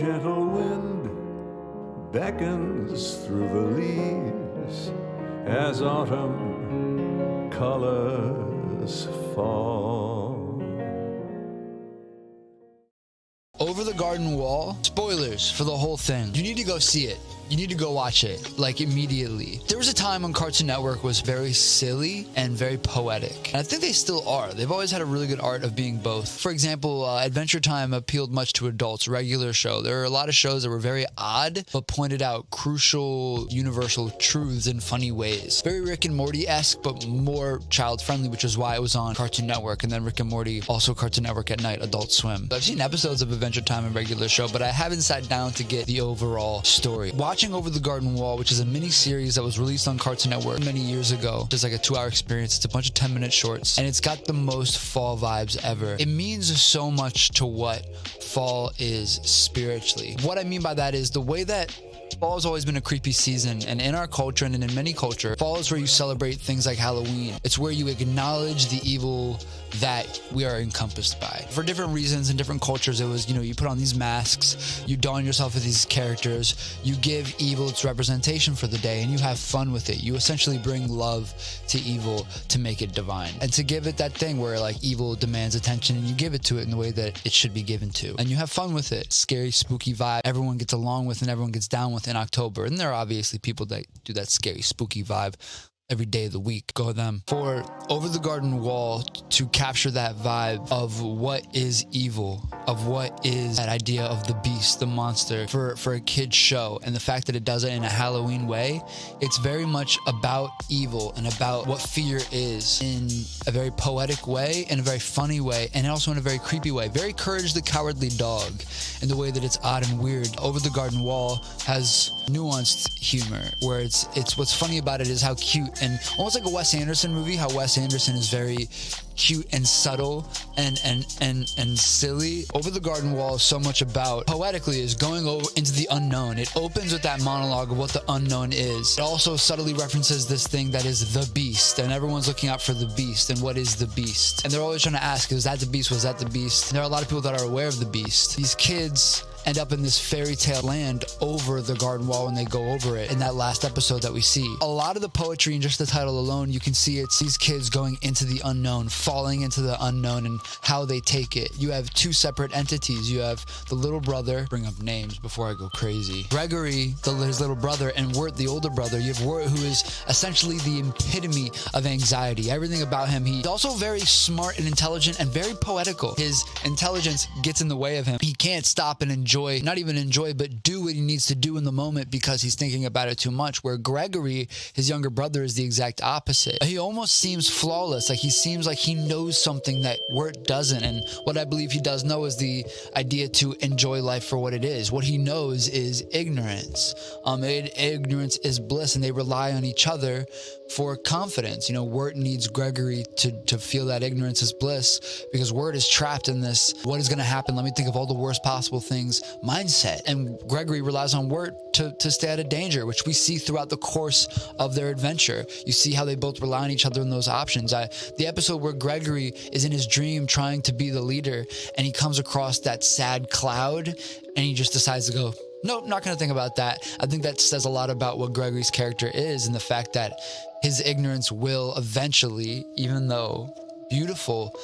gentle wind beckons through the leaves as autumn colors fall. Over the Garden Wall, spoilers for the whole thing. You need to go see it. You need to go watch it, like, immediately. There was a time when Cartoon Network was very silly and very poetic. And I think they still are. They've always had a really good art of being both. For example, Adventure Time appealed much to adults, regular show. There are a lot of shows that were very odd, but pointed out crucial, universal truths in funny ways. Very Rick and Morty-esque, but more child-friendly, which is why it was on Cartoon Network. And then Rick and Morty, also Cartoon Network at night, Adult Swim. I've seen episodes of Adventure Time and regular show, but I haven't sat down to get the overall story. Watching Over the Garden Wall, which is a mini-series that was released on Cartoon Network many years ago. It's like a 2-hour experience. It's a bunch of 10-minute shorts, and it's got the most fall vibes ever. It means so much to what fall is spiritually. What I mean by that is the way that fall has always been a creepy season, and in our culture and in many culture, fall is where you celebrate things like Halloween. It's where you acknowledge the evil that we are encompassed by. For different reasons in different cultures, it was, you put on these masks, you don yourself with these characters, you give evil its representation for the day, and you have fun with it. You essentially bring love to evil to make it divine, and to give it that thing where, like, evil demands attention, and you give it to it in the way that it should be given to, and you have fun with it. Scary, spooky vibe everyone gets along with and everyone gets down with in October. And there are obviously people that do that scary, spooky vibe every day of the week. Go them. For Over the Garden Wall to capture that vibe of what is evil, of what is that idea of the beast, the monster, for a kid's show, and the fact that it does it in a Halloween way, it's very much about evil and about what fear is in a very poetic way, in a very funny way, and also in a very creepy way. Very Courage the Cowardly Dog in the way that it's odd and weird. Over the Garden Wall has nuanced humor, where it's what's funny about it is how cute, and almost like a Wes Anderson movie, how Wes Anderson is very cute and subtle and silly. Over the Garden Wall is so much about, poetically, is going over into the unknown. It opens with that monologue of what the unknown is. It also subtly references this thing that is the beast, and everyone's looking out for the beast, and what is the beast? And they're always trying to ask, is that the beast? Was that the beast? And there are a lot of people that are aware of the beast. These kids end up in this fairy tale land over the garden wall when they go over it in that last episode that we see. A lot of the poetry in just the title alone, you can see it's these kids going into the unknown, falling into the unknown, and how they take it. You have two separate entities. You have the little brother, bring up names before I go crazy, Gregory, his little brother, and Wirt, the older brother. You have Wirt, who is essentially the epitome of anxiety. Everything about him, he's also very smart and intelligent and very poetical. His intelligence gets in the way of him. He can't stop and not even enjoy, but do what he needs to do in the moment because he's thinking about it too much. Where Gregory, his younger brother, is the exact opposite. He almost seems flawless. Like he seems like he knows something that Wirt doesn't. And what I believe he does know is the idea to enjoy life for what it is. What he knows is ignorance. Ignorance is bliss, and they rely on each other for confidence. Wirt needs Gregory to feel that ignorance is bliss, because Wirt is trapped in this, what is going to happen? Let me think of all the worst possible things mindset. And Gregory relies on Wirt to stay out of danger, which we see throughout the course of their adventure. You see how they both rely on each other in those options. The episode where Gregory is in his dream trying to be the leader, and he comes across that sad cloud, and he just decides to go, nope, not going to think about that. I think that says a lot about what Gregory's character is, and the fact that his ignorance will eventually, even though beautiful,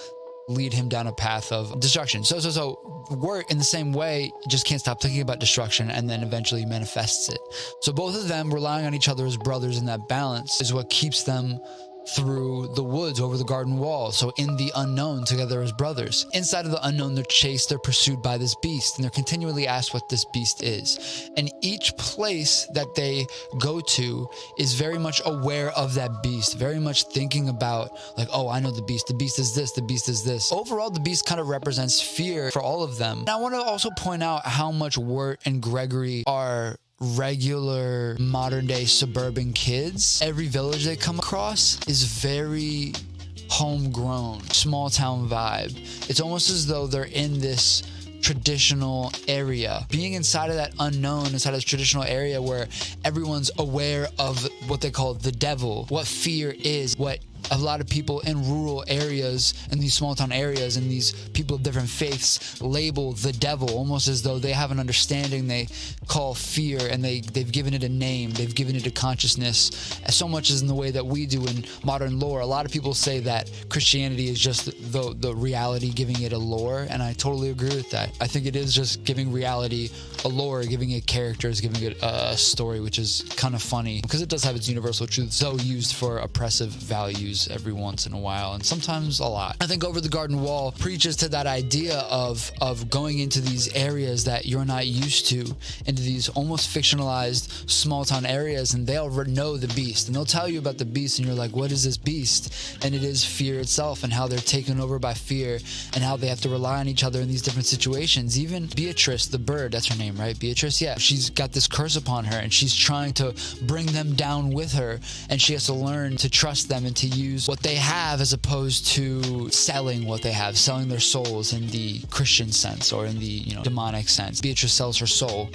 lead him down a path of destruction. So Wirt, in the same way, just can't stop thinking about destruction, and then eventually manifests it. So both of them relying on each other as brothers, in that balance is what keeps them through the woods, over the garden wall. So in the unknown, together as brothers. Inside of the unknown, they're chased, they're pursued by this beast, and they're continually asked what this beast is. And each place that they go to is very much aware of that beast, very much thinking about, like, oh, I know the beast is this, the beast is this. Overall, the beast kind of represents fear for all of them. And I want to also point out how much Wirt and Gregory are regular modern day suburban kids. Every village they come across is very homegrown, small town vibe. It's almost as though they're in this traditional area, being inside of that unknown, inside of this traditional area where everyone's aware of what they call the devil, what fear is, what a lot of people in rural areas, in these small town areas, and these people of different faiths label the devil almost as though they have an understanding they call fear, and they've given it a name, they've given it a consciousness, so much as in the way that we do in modern lore. A lot of people say that Christianity is just the reality, giving it a lore, and I totally agree with that. I think it is just giving reality a lore, giving it characters, giving it a story, which is kind of funny because it does have its universal truths, though used for oppressive values every once in a while, and sometimes a lot. I think Over the Garden Wall preaches to that idea of going into these areas that you're not used to, into these almost fictionalized small town areas, and they'll know the beast, and they'll tell you about the beast, and you're like, what is this beast? And it is fear itself, and how they're taken over by fear, and how they have to rely on each other in these different situations. Even Beatrice, the bird, that's her name, right? Beatrice, yeah. She's got this curse upon her, and she's trying to bring them down with her, and she has to learn to trust them and to use what they have as opposed to selling what they have, selling their souls in the Christian sense or in the demonic sense. Beatrice sells her soul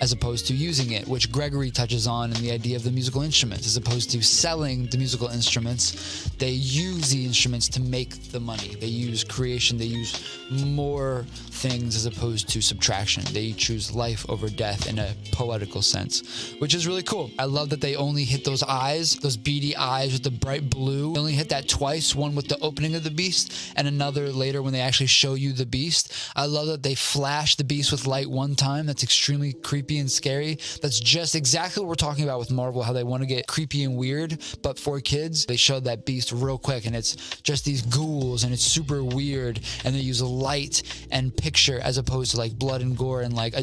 as opposed to using it, which Gregory touches on in the idea of the musical instruments. As opposed to selling the musical instruments, they use the instruments to make the money. They use creation, they use more things as opposed to subtraction. They choose life over death in a poetical sense, which is really cool. I love that they only hit those eyes, those beady eyes with the bright blue. They only hit that twice, one with the opening of the beast and another later when they actually show you the beast. I love that they flash the beast with light one time. That's extremely creepy and scary. That's just exactly what we're talking about with Marvel, how they want to get creepy and weird, but for kids, they show that beast real quick, and it's just these ghouls, and it's super weird, and they use light and picture as opposed to like blood and gore and like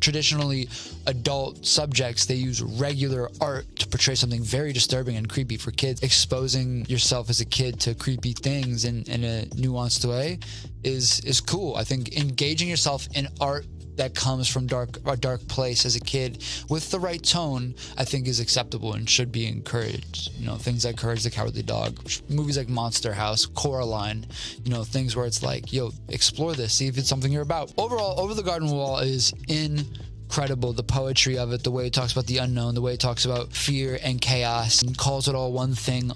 traditionally adult subjects. They use regular art to portray something very disturbing and creepy for kids. Exposing yourself as a kid to creepy things in a nuanced way is cool. I think engaging yourself in art that comes from a dark place as a kid with the right tone, I think is acceptable and should be encouraged. Things like Courage the Cowardly Dog, movies like Monster House, Coraline, things where it's like, yo, explore this, see if it's something you're about. Overall, Over the Garden Wall is incredible. The poetry of it, the way it talks about the unknown, the way it talks about fear and chaos, and calls it all one thing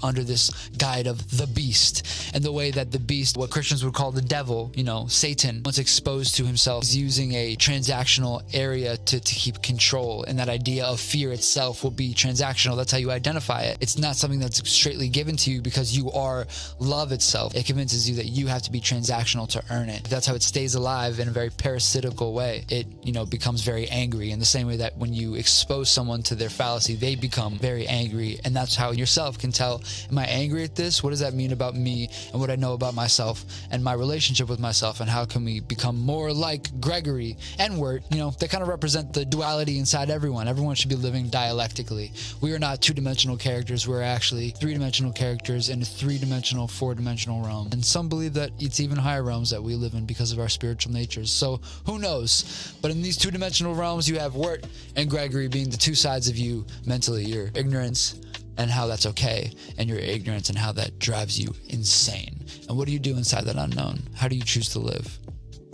under this guide of the beast, and the way that the beast, what Christians would call the devil, Satan, once exposed to himself, is using a transactional area to keep control, and that idea of fear itself will be transactional. That's how you identify it. It's not something that's straightly given to you because you are love itself. It convinces you that you have to be transactional to earn it. That's how it stays alive in a very parasitical way. It becomes very angry in the same way that when you expose someone to their fallacy, they become very angry, and that's how yourself can tell, am I angry at this? What does that mean about me and what I know about myself and my relationship with myself, and how can we become more like Gregory and Wirt? They kind of represent the duality inside everyone. Everyone should be living dialectically. We are not two-dimensional characters. We're actually three-dimensional characters in a three-dimensional, four-dimensional realm. And some believe that it's even higher realms that we live in because of our spiritual natures. So who knows? But in these two-dimensional realms, you have Wirt and Gregory being the two sides of you mentally, your ignorance and how that's okay, and your ignorance and how that drives you insane. And what do you do inside that unknown? How do you choose to live?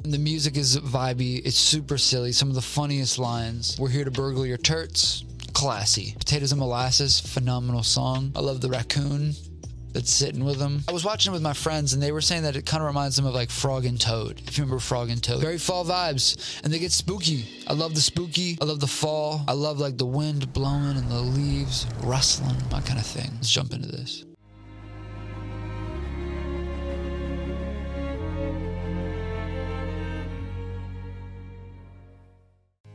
And the music is vibey. It's super silly. Some of the funniest lines. We're here to burgle your turts. Classy. Potatoes and Molasses. Phenomenal song. I love the raccoon that's sitting with them. I was watching it with my friends, and they were saying that it kind of reminds them of like Frog and Toad, if you remember Frog and Toad. Very fall vibes, and they get spooky. I love the spooky. I love the fall. I love like the wind blowing and the leaves rustling, that kind of thing. Let's jump into this.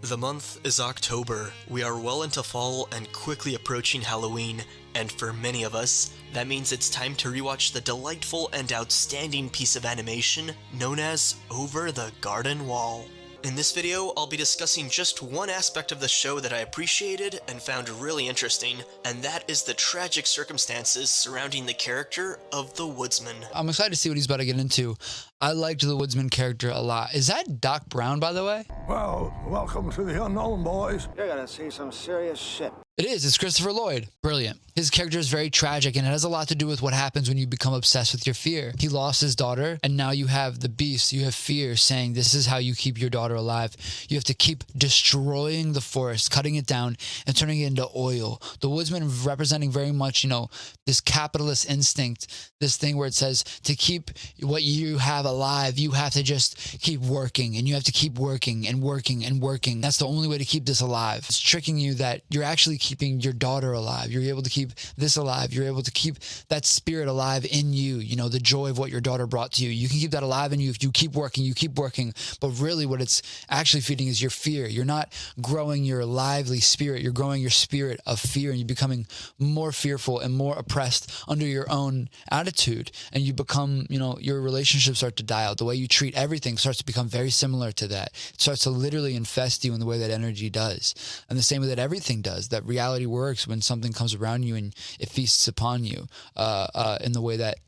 The month is October. We are well into fall and quickly approaching Halloween, and for many of us, that means it's time to rewatch the delightful and outstanding piece of animation known as Over the Garden Wall. In this video, I'll be discussing just one aspect of the show that I appreciated and found really interesting, and that is the tragic circumstances surrounding the character of the woodsman. I'm excited to see what he's about to get into. I liked the Woodsman character a lot. Is that Doc Brown, by the way? Well, welcome to the unknown, boys. You're gonna see some serious shit. It is. It's Christopher Lloyd. Brilliant. His character is very tragic, and it has a lot to do with what happens when you become obsessed with your fear. He lost his daughter, and now you have the beast. You have fear saying this is how you keep your daughter alive. You have to keep destroying the forest, cutting it down, and turning it into oil. The Woodsman representing very much, you know, this capitalist instinct, this thing where it says to keep what you have alive, you have to just keep working, and you have to keep working and working and working. That's the only way to keep this alive. It's tricking you that you're actually keeping your daughter alive. You're able to keep this alive. You're able to keep that spirit alive in you, you know, the joy of what your daughter brought to you. You can keep that alive in you if you keep working, but really what it's actually feeding is your fear. You're not growing your lively spirit. You're growing your spirit of fear, and you're becoming more fearful and more oppressed under your own attitude. And you become, you know, your relationships start to die out. The way you treat everything starts to become very similar to that. It starts to literally infest you in the way that energy does. And the same way that everything does, that reality works when something comes around you and it feasts upon you in the way that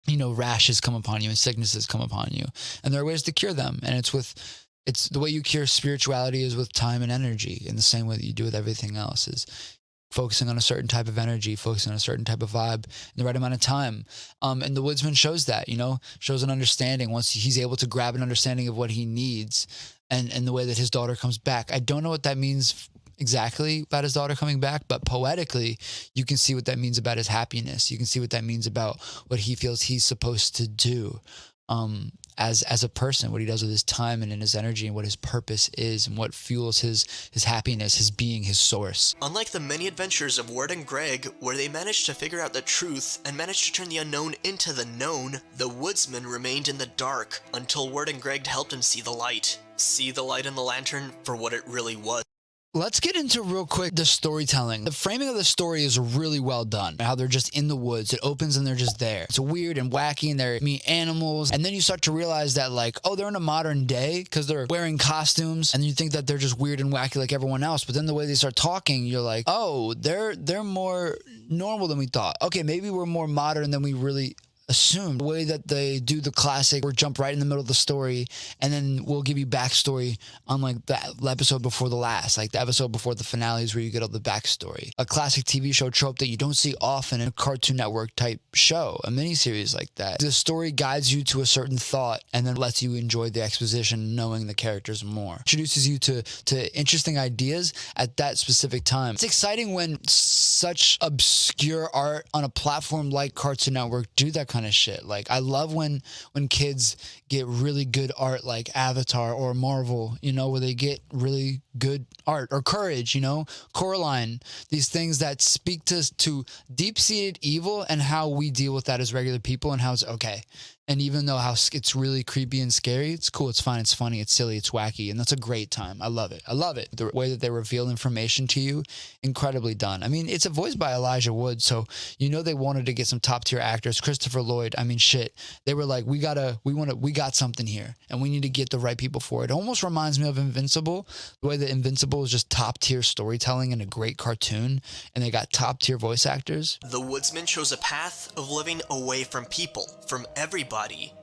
you know, rashes come upon you and sicknesses come upon you, and there are ways to cure them. And it's the way you cure spirituality is with time and energy, in the same way that you do with everything else, is focusing on a certain type of energy, focusing on a certain type of vibe in the right amount of time. And the Woodsman shows that, you know, shows an understanding once he's able to grab an understanding of what he needs, and the way that his daughter comes back. I don't know what that means exactly about his daughter coming back, but poetically you can see what that means about his happiness. You can see what that means about what he feels he's supposed to do as a person, what he does with his time and in his energy, and what his purpose is, and what fuels his happiness, his being, his source. Unlike the many adventures of Wirt and Greg, where they managed to figure out the truth and managed to turn the unknown into the known, the Woodsman remained in the dark until Wirt and Greg helped him see the light. See the light in the lantern for what it really was. Let's get into real quick the storytelling. The framing of the story is really well done. How they're just in the woods. It opens and they're just there. It's weird and wacky, and they meet animals. And then you start to realize that, like, oh, they're in a modern day because they're wearing costumes, and you think that they're just weird and wacky like everyone else. But then the way they start talking, you're like, oh, they're more normal than we thought. Okay, maybe we're more modern than we really assumed. The way that they do the classic, we'll jump right in the middle of the story, and then we'll give you backstory on like the episode before the last, like the episode before the finale is where you get all the backstory. A classic TV show trope that you don't see often in a Cartoon Network type show, a miniseries like that. The story guides you to a certain thought and then lets you enjoy the exposition, knowing the characters more. Introduces you to interesting ideas at that specific time. It's exciting when such obscure art on a platform like Cartoon Network do that kind of shit. Like, I love when kids get really good art like Avatar or Marvel, you know, where they get really good art, or Courage, you know, Coraline, these things that speak to deep-seated evil and how we deal with that as regular people, and how it's okay. And even though how it's really creepy and scary, it's cool, it's fun, it's funny, it's silly, it's wacky, and that's a great time. I love it. I love it. The way that they reveal information to you, incredibly done. I mean, it's a voice by Elijah Wood, so you know they wanted to get some top-tier actors. Christopher Lloyd, I mean, shit. They were like, we got something here, and we need to get the right people for it. It almost reminds me of Invincible, the way that Invincible is just top-tier storytelling and a great cartoon, and they got top-tier voice actors. The Woodsman chose a path of living away from people, from everybody.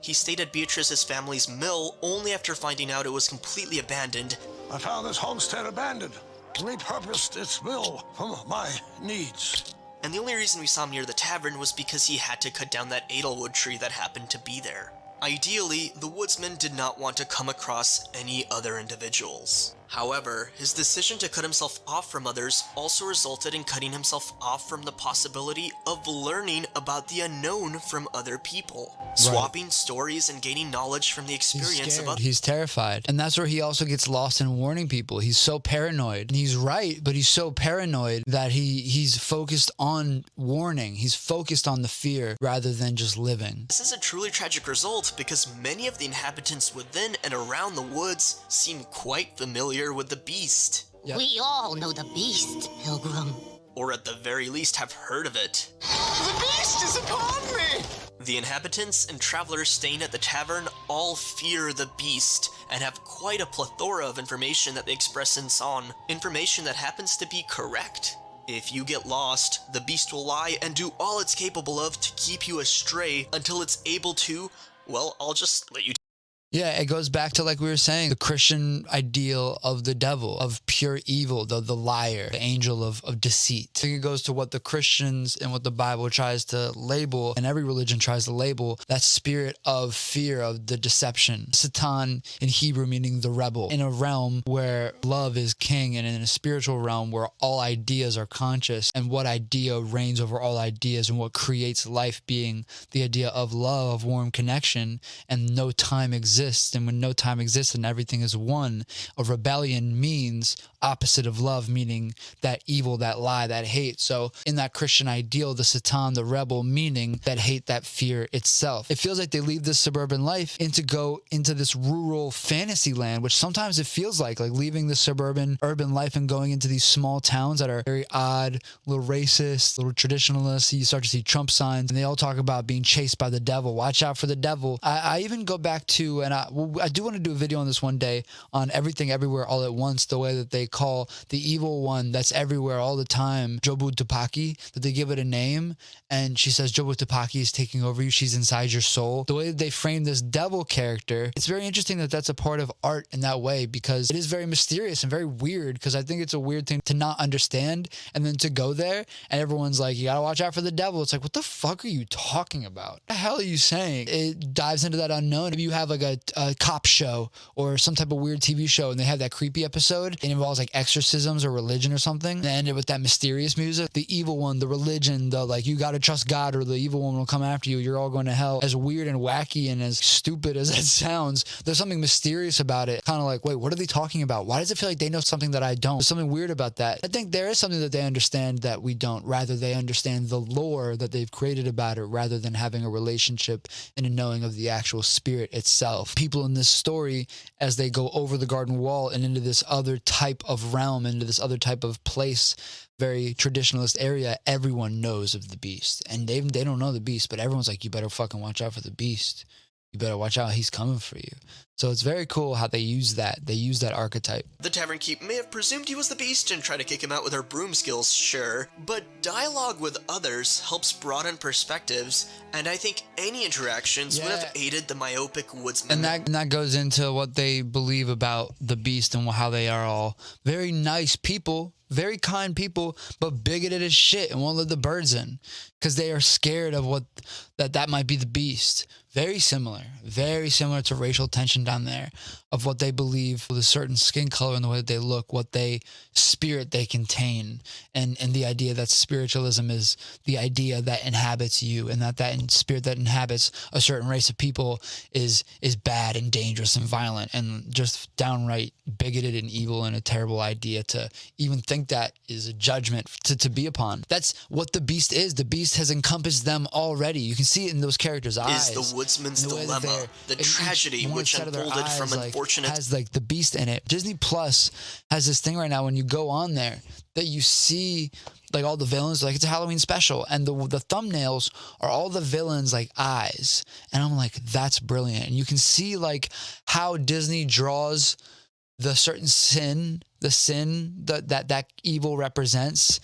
He stayed at Beatrice's family's mill only after finding out it was completely abandoned. I found this homestead abandoned. Repurposed its mill for my needs. And the only reason we saw him near the tavern was because he had to cut down that Edelwood tree that happened to be there. Ideally, the Woodsman did not want to come across any other individuals. However, his decision to cut himself off from others also resulted in cutting himself off from the possibility of learning about the unknown from other people. Right. Swapping stories and gaining knowledge from the experience of others. He's terrified. And that's where he also gets lost in warning people. He's so paranoid. And he's right, but he's so paranoid that he's focused on warning. He's focused on the fear rather than just living. This is a truly tragic result because many of the inhabitants within and around the woods seem quite familiar with the beast. Yep. We all know the beast, Pilgrim. Or at the very least have heard of it. The beast is upon me! The inhabitants and travelers staying at the tavern all fear the beast and have quite a plethora of information that they express in song. Information that happens to be correct. If you get lost, the beast will lie and do all it's capable of to keep you astray until it's able to Well, I'll just let you. Yeah, it goes back to, like we were saying, the Christian ideal of the devil, of pure evil, the liar, the angel of deceit. I think it goes to what the Christians and what the Bible tries to label, and every religion tries to label, that spirit of fear, of the deception. Satan in Hebrew meaning the rebel, in a realm where love is king, and in a spiritual realm where all ideas are conscious, and what idea reigns over all ideas, and what creates life being the idea of love, of warm connection, and no time exists. And when no time exists and everything is one, a rebellion means opposite of love, meaning that evil, that lie, that hate. So in that Christian ideal, the Satan, the rebel, meaning that hate, that fear itself. It feels like they leave this suburban life and to go into this rural fantasy land, which sometimes it feels like leaving the suburban urban life and going into these small towns that are very odd, a little racist, a little traditionalist. You start to see Trump signs and they all talk about being chased by the devil. Watch out for the devil. I even go back to, and I do want to do a video on this one day, on Everything Everywhere All at Once, the way that they call the evil one that's everywhere all the time Jobu Tupaki, that they give it a name, and she says Jobu Tupaki is taking over you, she's inside your soul. The way that they frame this devil character, it's very interesting that that's a part of art in that way, because it is very mysterious and very weird, because I think it's a weird thing to not understand and then to go there and everyone's like, you gotta watch out for the devil. It's like, what the fuck are you talking about? What the hell are you saying? It dives into that unknown. If you have like a cop show or some type of weird TV show and they have that creepy episode, it involves like exorcisms or religion or something, and end it with that mysterious music, the evil one, the religion, the like you gotta trust God or the evil one will come after you, you're all going to hell. As weird and wacky and as stupid as that sounds, there's something mysterious about it. Kind of like, wait, what are they talking about? Why does it feel like they know something that I don't? There's something weird about that. I think there is something that they understand that we don't. Rather, they understand the lore that they've created about it rather than having a relationship and a knowing of the actual spirit itself. People in this story, as they go over the garden wall and into this other type of realm, into this other type of place, very traditionalist area, everyone knows of the beast. And they don't know the beast, but everyone's like, you better fucking watch out for the beast. You better watch out, he's coming for you. So it's very cool how they use that. They use that archetype. The Tavern Keep may have presumed he was the beast and tried to kick him out with her broom skills, sure, but dialogue with others helps broaden perspectives, and I think any interactions would have aided the myopic woodsman. And that goes into what they believe about the beast and how they are all very nice people, very kind people, but bigoted as shit and won't let the birds in because they are scared of what that might be the beast. Very similar to racial tension down there of what they believe with a certain skin color and the way that they look, what spirit they contain, and the idea that spiritualism is the idea that inhabits you, and that spirit that inhabits a certain race of people is bad and dangerous and violent and just downright bigoted and evil and a terrible idea. To even think that is a judgment to be upon. That's what the beast is. The beast has encompassed them already. You can see it in those characters' eyes. Is the woodsman's dilemma, the tragedy which unfolded from unfortunate... has like the beast in it. Disney Plus has this thing right now when you go on there that you see like all the villains, like it's a Halloween special, and the thumbnails are all the villains like eyes, and I'm like, that's brilliant. And you can see like how Disney draws the certain sin, that evil represents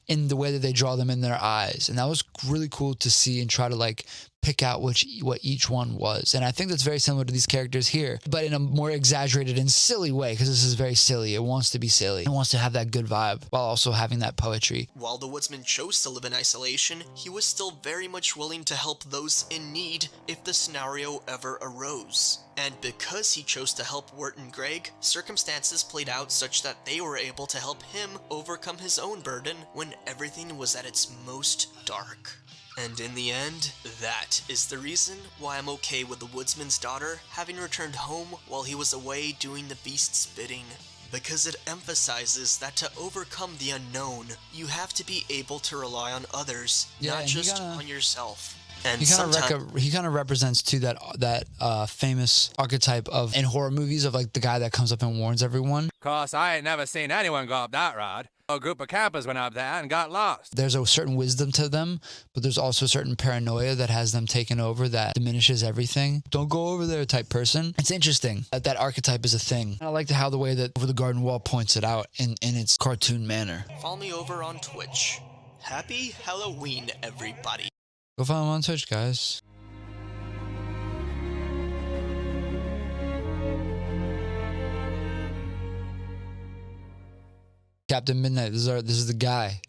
in the way that they draw them in their eyes. And that was really cool to see and try to like pick out what each one was. And I think that's very similar to these characters here, but in a more exaggerated and silly way, because this is very silly. It wants to be silly. It wants to have that good vibe while also having that poetry. While the woodsman chose to live in isolation, he was still very much willing to help those in need if the scenario ever arose. And because he chose to help Wirt and Greg, circumstances played out such that they were able to help him overcome his own burden when everything was at its most dark. And in the end, that is the reason why I'm okay with the woodsman's daughter having returned home while he was away doing the beast's bidding. Because it emphasizes that to overcome the unknown, you have to be able to rely on others, not just on yourself. And he kind of represents too that famous archetype of in horror movies of like the guy that comes up and warns everyone. Course, I ain't never seen anyone go up that road. A group of campers went up there and got lost. There's a certain wisdom to them, but there's also a certain paranoia that has them taken over that diminishes everything. Don't go over there type person. It's interesting that archetype is a thing. I like how the way that Over the Garden Wall points it out in its cartoon manner. Follow me over on Twitch. Happy Halloween, everybody. Go follow him on Twitch, guys. Captain Midnight. This is the guy.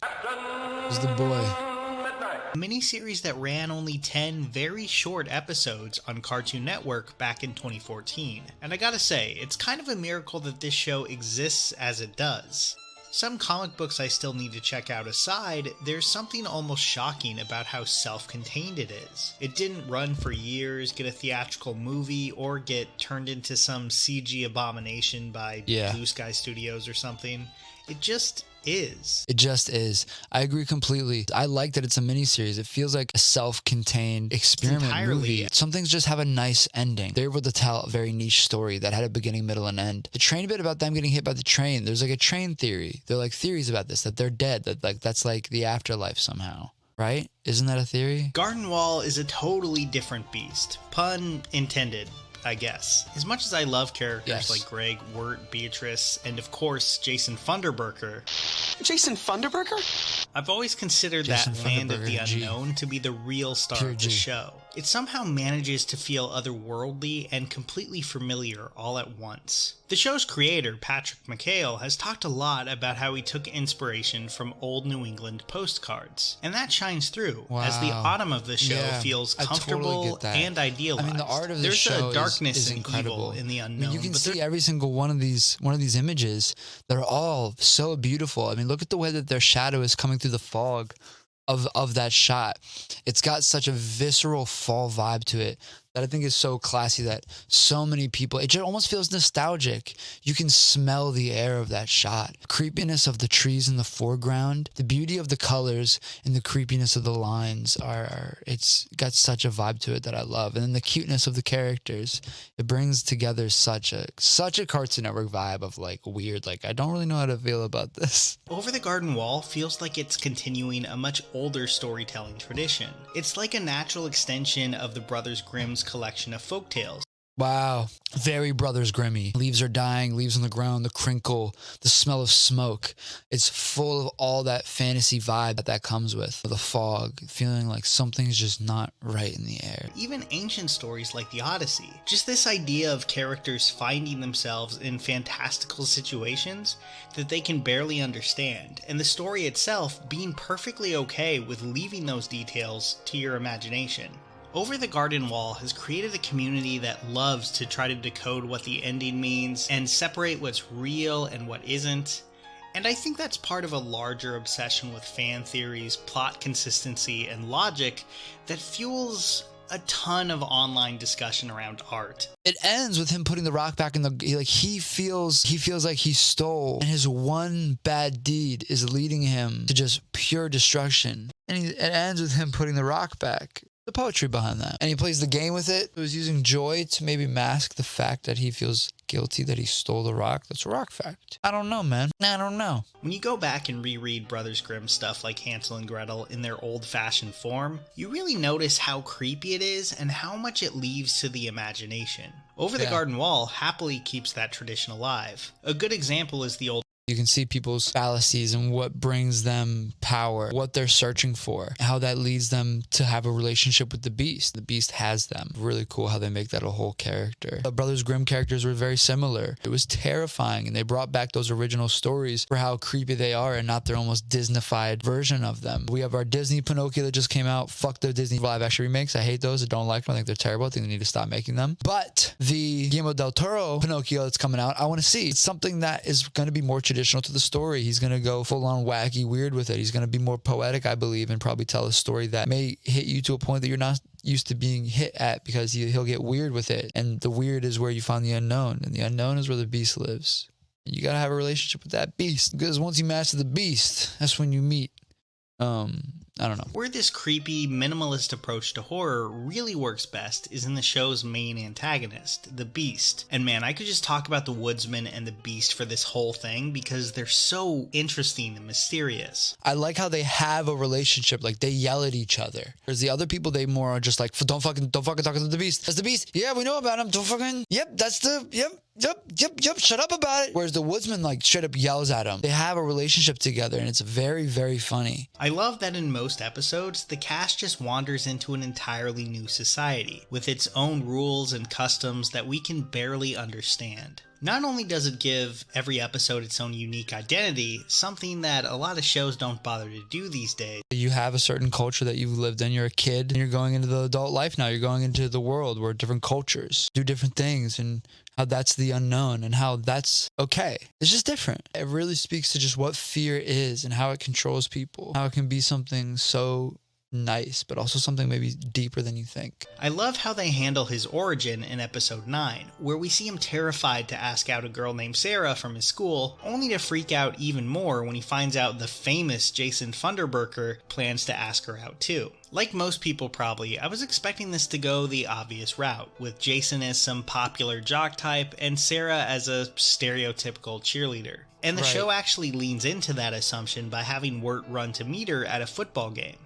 This is the boy. A miniseries that ran only 10 very short episodes on Cartoon Network back in 2014. And I gotta say, it's kind of a miracle that this show exists as it does. Some comic books I still need to check out aside, there's something almost shocking about how self-contained it is. It didn't run for years, get a theatrical movie, or get turned into some CG abomination by Blue Sky Studios or something. It just is. It just is. I agree completely. I like that it's a miniseries. It feels like a self-contained experiment movie. Some things just have a nice ending. They're able to tell a very niche story that had a beginning, middle, and end. The train bit about them getting hit by the train. There's like a train theory. They're like theories about this, that they're dead, that's like the afterlife somehow. Right? Isn't that a theory? Garden Wall is a totally different beast. Pun intended, I guess. As much as I love characters like Greg, Wirt, Beatrice, and of course Jason Funderburker. Jason Funderburker? I've always considered that Land of the Unknown to be the real star of the show. It somehow manages to feel otherworldly and completely familiar all at once. The show's creator, Patrick McHale, has talked a lot about how he took inspiration from old New England postcards. And that shines through, as the autumn of the show feels comfortable and idealized. I mean, the art of the show There's a darkness is and incredible. evil in the unknown. I mean, you can see every single one of these images. They're all so beautiful. I mean, look at the way that their shadow is coming through the fog of that shot. It's got such a visceral fall vibe to it that I think is so classy that so many people, it just almost feels nostalgic. You can smell the air of that shot. Creepiness of the trees in the foreground, the beauty of the colors and the creepiness of the lines it's got such a vibe to it that I love. And then the cuteness of the characters, it brings together such a Cartoon Network vibe of like weird, like I don't really know how to feel about this. Over the Garden Wall feels like it's continuing a much older storytelling tradition. It's like a natural extension of the Brothers Grimm's collection of folktales. Wow. Very Brothers Grimmy. Leaves are dying, leaves on the ground, the crinkle, the smell of smoke. It's full of all that fantasy vibe that comes with the fog, feeling like something's just not right in the air. Even ancient stories like the Odyssey. Just this idea of characters finding themselves in fantastical situations that they can barely understand, and the story itself being perfectly okay with leaving those details to your imagination. Over the Garden Wall has created a community that loves to try to decode what the ending means and separate what's real and what isn't. And I think that's part of a larger obsession with fan theories, plot consistency, and logic that fuels a ton of online discussion around art. It ends with him putting the rock back in he feels like he stole, and his one bad deed is leading him to just pure destruction. And it ends with him putting the rock back. The poetry behind that. And he plays the game with it. He was using joy to maybe mask the fact that he feels guilty that he stole the rock. That's a rock fact. I don't know, man. I don't know. When you go back and reread Brothers Grimm stuff like Hansel and Gretel in their old-fashioned form, you really notice how creepy it is and how much it leaves to the imagination. Over the Garden Wall happily keeps that tradition alive. A good example is the old You can see people's fallacies and what brings them power, what they're searching for, how that leads them to have a relationship with the Beast. The Beast has them. Really cool how they make that a whole character. The Brothers Grimm characters were very similar. It was terrifying, and they brought back those original stories for how creepy they are and not their almost Disneyfied version of them. We have our Disney Pinocchio that just came out. Fuck the Disney live action remakes. I hate those. I don't like them. I think they're terrible. I think they need to stop making them. But the Guillermo del Toro Pinocchio that's coming out, I want to see. It's something that is going to be more traditional to the story. He's going to go full on wacky weird with it. He's going to be more poetic, I believe, and probably tell a story that may hit you to a point that you're not used to being hit at, because he'll get weird with it. And the weird is where you find the unknown, and the unknown is where the Beast lives. And you got to have a relationship with that Beast, because once you master the Beast, that's when you meet I don't know. Where this creepy, minimalist approach to horror really works best is in the show's main antagonist, the Beast. And man, I could just talk about the Woodsman and the Beast for this whole thing because they're so interesting and mysterious. I like how they have a relationship, like they yell at each other. Whereas the other people, they more are just like, don't fucking talk to the Beast. That's the Beast. Yeah, we know about him. Don't fucking, yep, that's the, yep. Shut up about it. Whereas the Woodsman like straight up yells at him. They have a relationship together, and it's very, very funny. I love that in most episodes, the cast just wanders into an entirely new society with its own rules and customs that we can barely understand. Not only does it give every episode its own unique identity, something that a lot of shows don't bother to do these days. You have a certain culture that you've lived in. You're a kid and you're going into the adult life now. You're going into the world where different cultures do different things, and how that's the unknown and how that's okay. It's just different. It really speaks to just what fear is and how it controls people, how it can be something so nice, but also something maybe deeper than you think. I love how they handle his origin in episode 9, where we see him terrified to ask out a girl named Sarah from his school, only to freak out even more when he finds out the famous Jason Funderburker plans to ask her out too. Like most people probably, I was expecting this to go the obvious route, with Jason as some popular jock type and Sarah as a stereotypical cheerleader. And the show actually leans into that assumption by having Wirt run to meet her at a football game.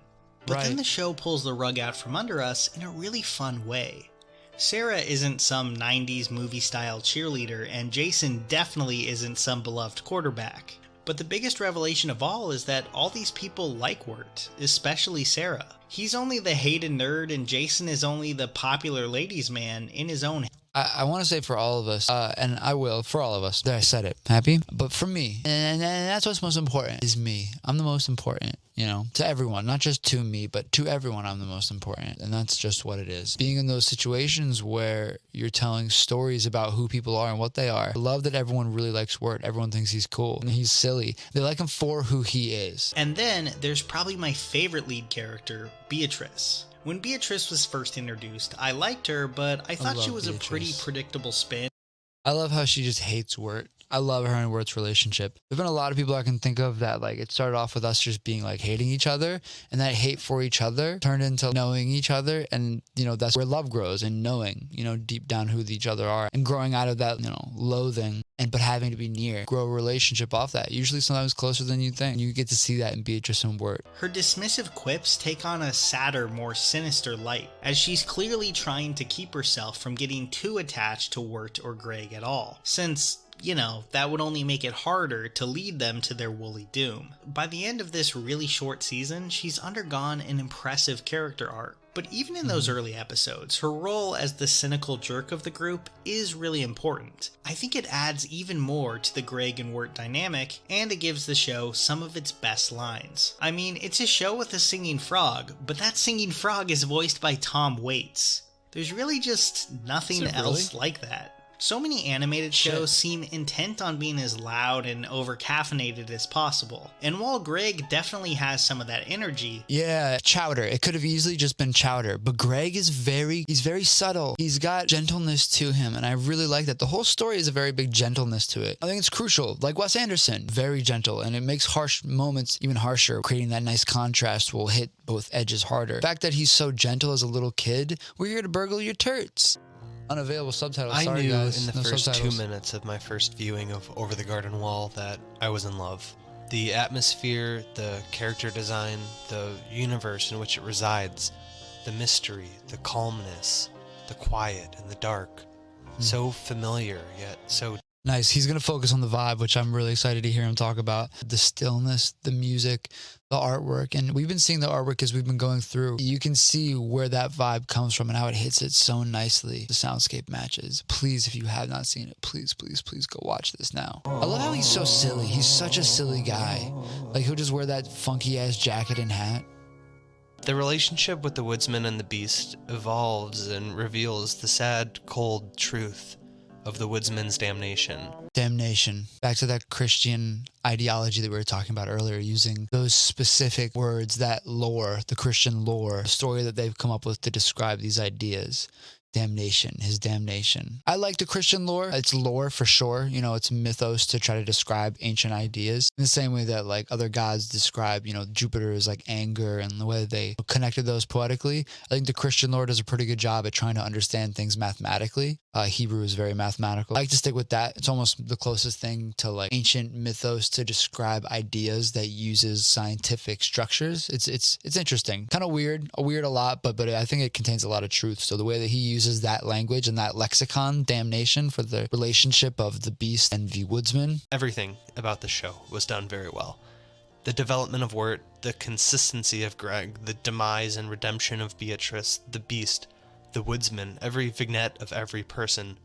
But then the show pulls the rug out from under us in a really fun way. Sarah isn't some 90s movie-style cheerleader, and Jason definitely isn't some beloved quarterback. But the biggest revelation of all is that all these people like Wirt, especially Sarah. He's only the hated nerd, and Jason is only the popular ladies' man in his own. I want to say for all of us, and I will, for all of us, there I said it, happy? But for me, and that's what's most important, is me. I'm the most important, you know, to everyone, not just to me, but to everyone I'm the most important. And that's just what it is. Being in those situations where you're telling stories about who people are and what they are. I love that everyone really likes Wirt. Everyone thinks he's cool and he's silly. They like him for who he is. And then there's probably my favorite lead character, Beatrice. When Beatrice was first introduced, I liked her, but I thought she was a pretty predictable spin. I love how she just hates Wirt. I love her and Wirt's relationship. There've been a lot of people I can think of that, like, it started off with us just being like hating each other, and that hate for each other turned into knowing each other, and you know, that's where love grows, and knowing, you know, deep down who each other are, and growing out of that, you know, loathing, and but having to be near, grow a relationship off that, usually sometimes closer than you think. You get to see that in Beatrice and Wirt. Her dismissive quips take on a sadder, more sinister light, as she's clearly trying to keep herself from getting too attached to Wirt or Greg at all, since, you know, that would only make it harder to lead them to their woolly doom. By the end of this really short season, she's undergone an impressive character arc. But even in those early episodes, her role as the cynical jerk of the group is really important. I think it adds even more to the Greg and Wirt dynamic, and it gives the show some of its best lines. I mean, it's a show with a singing frog, but that singing frog is voiced by Tom Waits. There's really just nothing else like that. So many animated shows seem intent on being as loud and over-caffeinated as possible. And while Greg definitely has some of that energy... Yeah, Chowder. It could have easily just been Chowder. But Greg is he's very subtle. He's got gentleness to him, and I really like that. The whole story is a very big gentleness to it. I think it's crucial. Like Wes Anderson, very gentle, and it makes harsh moments even harsher. Creating that nice contrast will hit both edges harder. The fact that he's so gentle as a little kid, we're here to burgle your turds. Unavailable subtitles. I Sorry, knew guys. in the No first subtitles. 2 minutes of my first viewing of Over the Garden Wall that I was in love. The atmosphere, the character design, the universe in which it resides, the mystery, the calmness, the quiet and the dark. So familiar, yet so... Nice. He's going to focus on the vibe, which I'm really excited to hear him talk about. The stillness, the music, the artwork. And we've been seeing the artwork as we've been going through. You can see where that vibe comes from and how it hits it so nicely. The soundscape matches. Please, if you have not seen it, please, please, please go watch this now. I love how he's so silly. He's such a silly guy. Like, he'll just wear that funky-ass jacket and hat. The relationship with the woodsman and the beast evolves and reveals the sad, cold truth of the woodsman's damnation. Damnation. Back to that Christian ideology that we were talking about earlier, using those specific words, that lore, the Christian lore, the story that they've come up with to describe these ideas. Damnation, his damnation. I like the Christian lore. It's lore for sure. You know, it's mythos to try to describe ancient ideas. In the same way that like other gods describe, you know, Jupiter as like anger and the way they connected those poetically. I think the Christian lore does a pretty good job at trying to understand things mathematically. Hebrew is very mathematical. I like to stick with that. It's almost the closest thing to like ancient mythos to describe ideas that uses scientific structures. It's interesting. Kind of weird. A lot, but I think it contains a lot of truth. So the way that he uses that language and that lexicon, damnation, for the relationship of the beast and the woodsman. Everything about the show was done very well. The development of Wirt, the consistency of Greg, the demise and redemption of Beatrice, the beast, the woodsman, every vignette of every person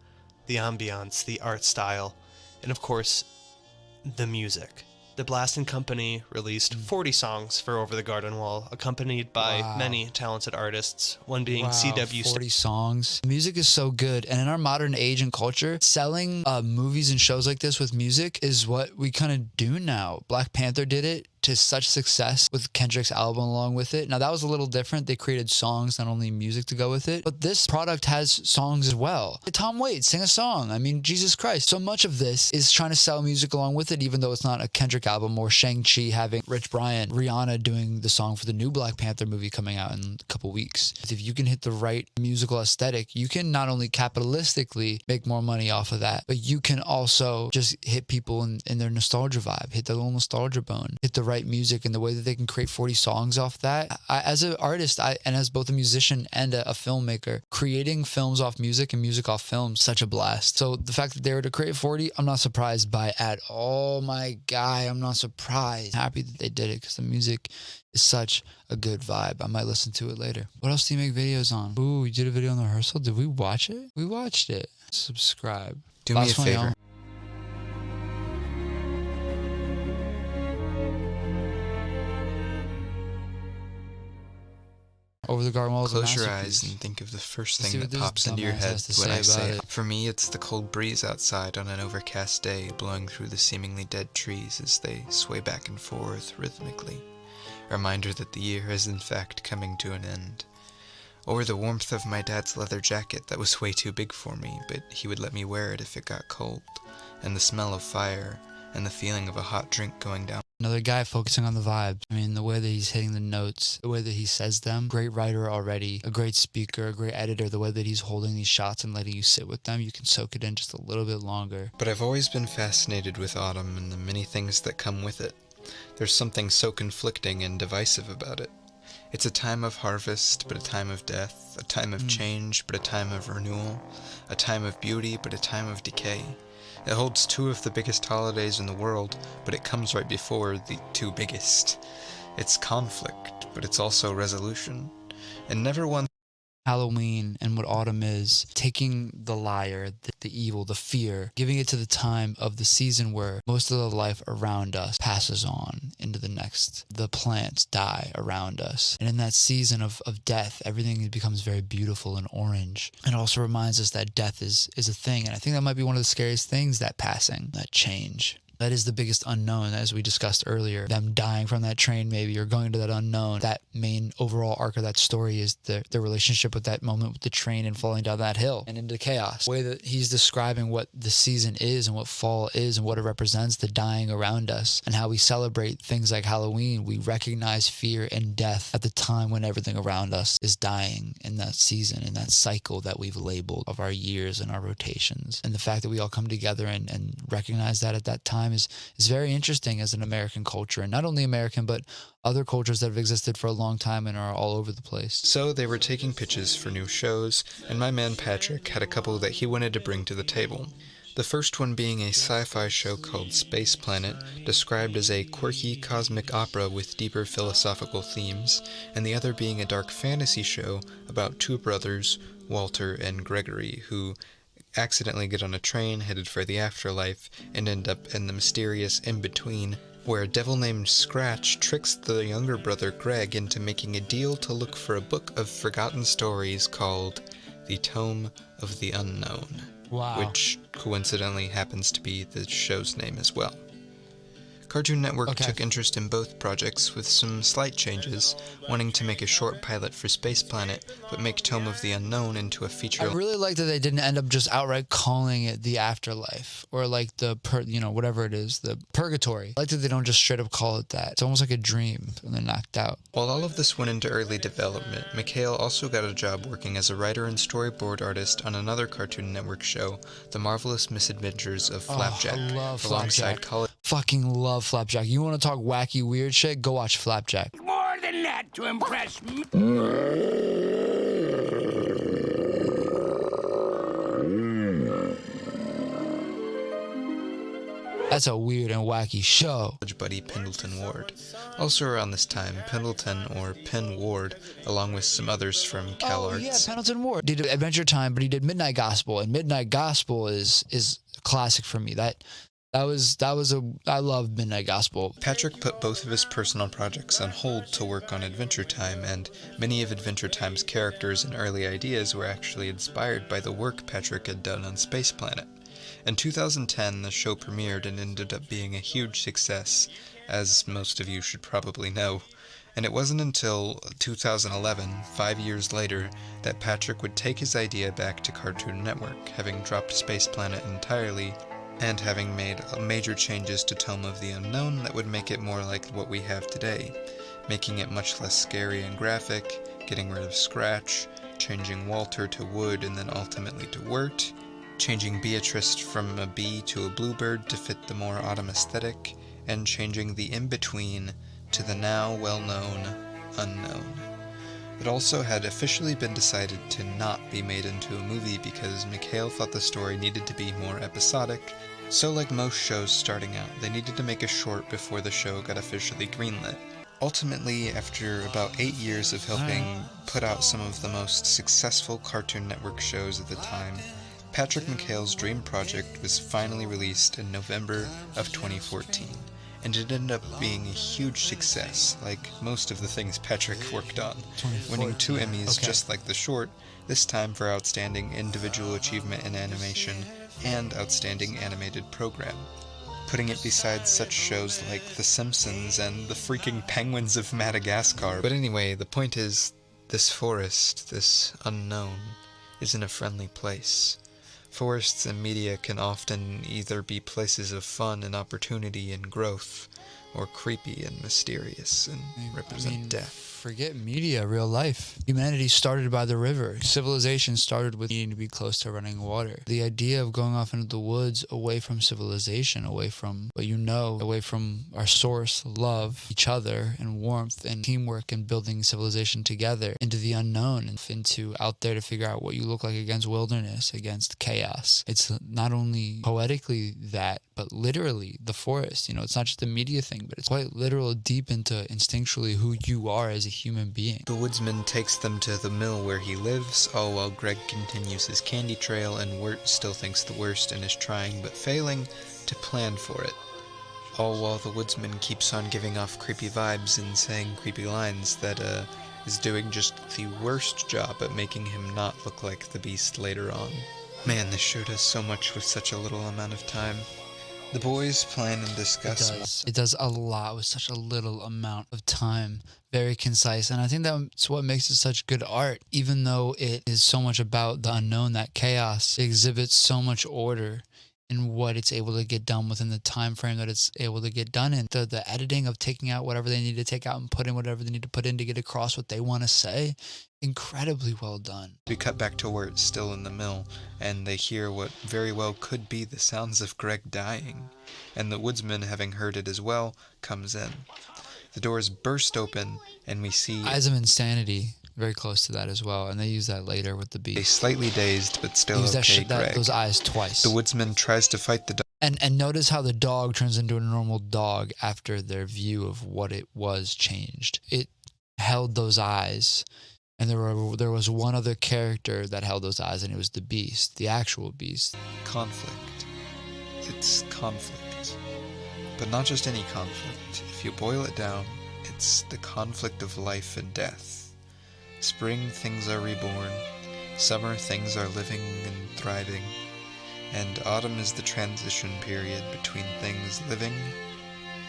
the ambiance, the art style, and of course, the music. The Blast & Company released 40 songs for Over the Garden Wall, accompanied by many talented artists, one being CW. 40 songs. Music is so good. And in our modern age and culture, selling movies and shows like this with music is what we kind of do now. Black Panther did it to such success with Kendrick's album along with it. Now that was a little different. They created songs, not only music to go with it, but this product has songs as well. Tom Waits, sing a song. I mean, Jesus Christ. So much of this is trying to sell music along with it, even though it's not a Kendrick album, or Shang-Chi having Rich Brian, Rihanna doing the song for the new Black Panther movie coming out in a couple weeks. If you can hit the right musical aesthetic, you can not only capitalistically make more money off of that, but you can also just hit people in their nostalgia vibe, hit their little nostalgia bone, hit the right music, and the way that they can create 40 songs off that. As an artist, and as both a musician and a filmmaker, creating films off music and music off films, such a blast. So the fact that they were to create 40, I'm not surprised by at all, my guy. I'm not surprised. Happy that they did it, because the music is such a good vibe. I might listen to it later. What else do you make videos on? Ooh, you did a video on the rehearsal? Did we watch it? We watched it. Subscribe. Do me a favor. Over the Garden Wall is a Close your masterpiece. eyes and think of the first Let's see thing what that this pops into your dumbass head has to when I say say about it. it. For me, it's the cold breeze outside on an overcast day, blowing through the seemingly dead trees as they sway back and forth rhythmically. A reminder that the year is in fact coming to an end. Or the warmth of my dad's leather jacket that was way too big for me, but he would let me wear it if it got cold. And the smell of fire, and the feeling of a hot drink going down. Another guy focusing on the vibes. I mean, the way that he's hitting the notes, the way that he says them. Great writer already, a great speaker, a great editor. The way that he's holding these shots and letting you sit with them, you can soak it in just a little bit longer. But I've always been fascinated with autumn and the many things that come with it. There's something so conflicting and divisive about it. It's a time of harvest, but a time of death, a time of change, but a time of renewal, a time of beauty, but a time of decay. It holds two of the biggest holidays in the world, but it comes right before the two biggest. It's conflict, but it's also resolution. And never once Halloween and what autumn is, taking the liar, the evil, the fear, giving it to the time of the season where most of the life around us passes on into the next. The plants die around us. And in that season of death, everything becomes very beautiful and orange. And it also reminds us that death is a thing. And I think that might be one of the scariest things, that passing, that change. That is the biggest unknown, as we discussed earlier. Them dying from that train, maybe, or going to that unknown. That main overall arc of that story is the relationship with that moment with the train and falling down that hill and into chaos. The way that he's describing what the season is and what fall is and what it represents, the dying around us, and how we celebrate things like Halloween. We recognize fear and death at the time when everything around us is dying in that season, in that cycle that we've labeled of our years and our rotations. And the fact that we all come together and recognize that at that time is very interesting as an American culture, and not only American, but other cultures that have existed for a long time and are all over the place. So they were taking pitches for new shows, and my man Patrick had a couple that he wanted to bring to the table. The first one being a sci-fi show called Space Planet, described as a quirky cosmic opera with deeper philosophical themes, and the other being a dark fantasy show about two brothers, Walter and Gregory, who accidentally get on a train headed for the afterlife and end up in the mysterious in-between, where a devil named Scratch tricks the younger brother Greg into making a deal to look for a book of forgotten stories called The Tome of the Unknown. Wow. Which coincidentally happens to be the show's name as well. Cartoon Network took interest in both projects with some slight changes, wanting to make a short pilot for Space Planet, but make Tome of the Unknown into a feature. I really like that they didn't end up just outright calling it the afterlife, or like whatever it is, the purgatory. I like that they don't just straight up call it that. It's almost like a dream and they're knocked out. While all of this went into early development, Mikhail also got a job working as a writer and storyboard artist on another Cartoon Network show, The Marvelous Misadventures of Flapjack, I love alongside Flapjack. Fucking love Flapjack. You want to talk wacky, weird shit? Go watch Flapjack. More than that to impress me. That's a weird and wacky show. Buddy Pendleton Ward. Also around this time, Pendleton, or Penn Ward, along with some others from CalArts. Yeah, Pendleton Ward did Adventure Time, but he did Midnight Gospel, and Midnight Gospel is a classic for me. I love Midnight Gospel. Patrick put both of his personal projects on hold to work on Adventure Time, and many of Adventure Time's characters and early ideas were actually inspired by the work Patrick had done on Space Planet. In 2010, the show premiered and ended up being a huge success, as most of you should probably know. And it wasn't until 2011, 5 years later, that Patrick would take his idea back to Cartoon Network, having dropped Space Planet entirely, and having made major changes to Tome of the Unknown that would make it more like what we have today, making it much less scary and graphic, getting rid of Scratch, changing Walter to Wood and then ultimately to Wirt, changing Beatrice from a bee to a bluebird to fit the more autumn aesthetic, and changing the in-between to the now well-known Unknown. It also had officially been decided to not be made into a movie because McHale thought the story needed to be more episodic, so like most shows starting out, they needed to make a short before the show got officially greenlit. Ultimately, after about 8 years of helping put out some of the most successful Cartoon Network shows at the time, Patrick McHale's dream project was finally released in November of 2014, and it ended up being a huge success, like most of the things Patrick worked on, winning 2 Emmys just like the short, this time for Outstanding Individual Achievement in Animation and Outstanding Animated Program, putting it beside such shows like The Simpsons and the freaking Penguins of Madagascar. But anyway, the point is, this forest, this unknown, isn't a friendly place. Forests and media can often either be places of fun and opportunity and growth, or creepy and mysterious and represent death. Forget media, real life. Humanity started by the river. Civilization started with needing to be close to running water. The idea of going off into the woods, away from civilization, away from what you know, away from our source, love, each other, and warmth, and teamwork, and building civilization together, into the unknown, and into out there to figure out what you look like against wilderness, against chaos. It's not only poetically that, but literally the forest. You know, it's not just a media thing, but it's quite literal, deep into instinctually who you are as a human being. The woodsman takes them to the mill where he lives, all while Greg continues his candy trail and Wirt still thinks the worst and is trying but failing to plan for it. All while the woodsman keeps on giving off creepy vibes and saying creepy lines that is doing just the worst job at making him not look like the beast later on. Man, this show does so much with such a little amount of time. The boys plan and discuss. It does a lot with such a little amount of time. Very concise. And I think that's what makes it such good art. Even though it is so much about the unknown, that chaos, it exhibits so much order in what it's able to get done within the time frame that it's able to get done in. The editing of taking out whatever they need to take out and put in whatever they need to put in to get across what they want to say, incredibly well done. We cut back to Wirt still in the mill, and they hear what very well could be the sounds of Greg dying, and the woodsman, having heard it as well, comes in. The doors burst open, and we see Eyes of Insanity, very close to that as well, and they use that later with the beast. A slightly dazed but still okay Greg. Those eyes twice. The woodsman tries to fight the dog. And notice how the dog turns into a normal dog after their view of what it was changed. It held those eyes, and there was one other character that held those eyes, and it was the beast, the actual beast. Conflict. It's conflict. But not just any conflict. If you boil it down, it's the conflict of life and death. Spring, things are reborn. Summer, things are living and thriving. And autumn is the transition period between things living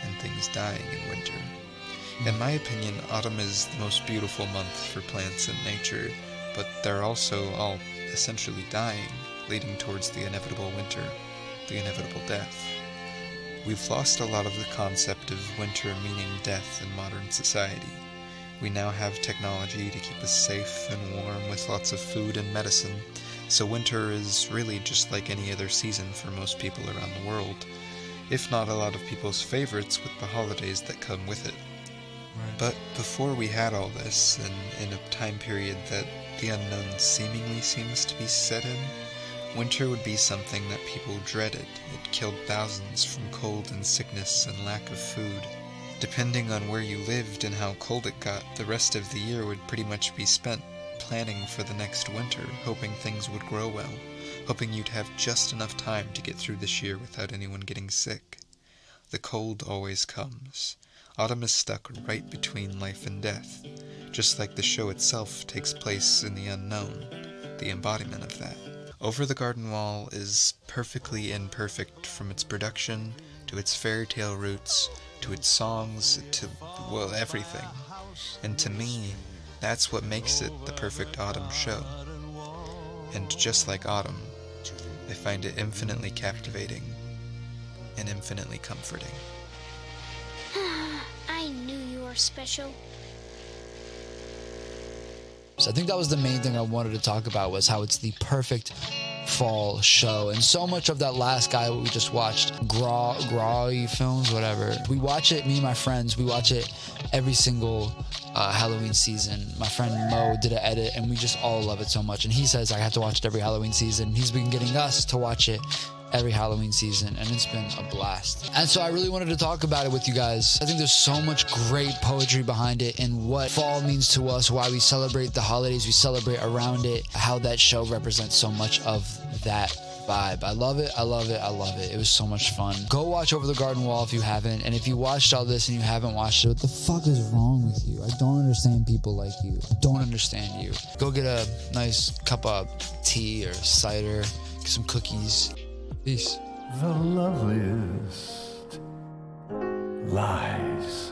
and things dying in winter. In my opinion, autumn is the most beautiful month for plants and nature, but they're also all essentially dying, leading towards the inevitable winter, the inevitable death. We've lost a lot of the concept of winter meaning death in modern society. We now have technology to keep us safe and warm with lots of food and medicine, so winter is really just like any other season for most people around the world, if not a lot of people's favorites with the holidays that come with it. But before we had all this, and in a time period that the unknown seemingly seems to be set in, Winter would be something that people dreaded. It killed thousands from cold and sickness and lack of food. Depending on where you lived and how cold it got, the rest of the year would pretty much be spent planning for the next winter, hoping things would grow well, hoping you'd have just enough time to get through this year without anyone getting sick. The cold always comes. Autumn is stuck right between life and death, just like the show itself takes place in the unknown, the embodiment of that. Over the Garden Wall is perfectly imperfect, from its production, to its fairy tale roots, to its songs, to, well, everything. And to me, that's what makes it the perfect autumn show. And just like autumn, I find it infinitely captivating and infinitely comforting. I knew you were special. So I think that was the main thing I wanted to talk about, was how it's the perfect fall show. And so much of that Last Guy we just watched, Grawy films, whatever, we watch it, me and my friends, we watch it every single Halloween season. My friend Mo did an edit and we just all love it so much, and he says I have to watch it every Halloween season. He's been getting us to watch it every Halloween season, and it's been a blast. And so I really wanted to talk about it with you guys. I think there's so much great poetry behind it and what fall means to us, why we celebrate the holidays, we celebrate around it, how that show represents so much of that vibe. I love it, I love it, I love it. It was so much fun. Go watch Over the Garden Wall if you haven't, and if you watched all this and you haven't watched it, what the fuck is wrong with you? I don't understand people like you. I don't understand you. Go get a nice cup of tea or cider, get some cookies. Peace. The loveliest lies.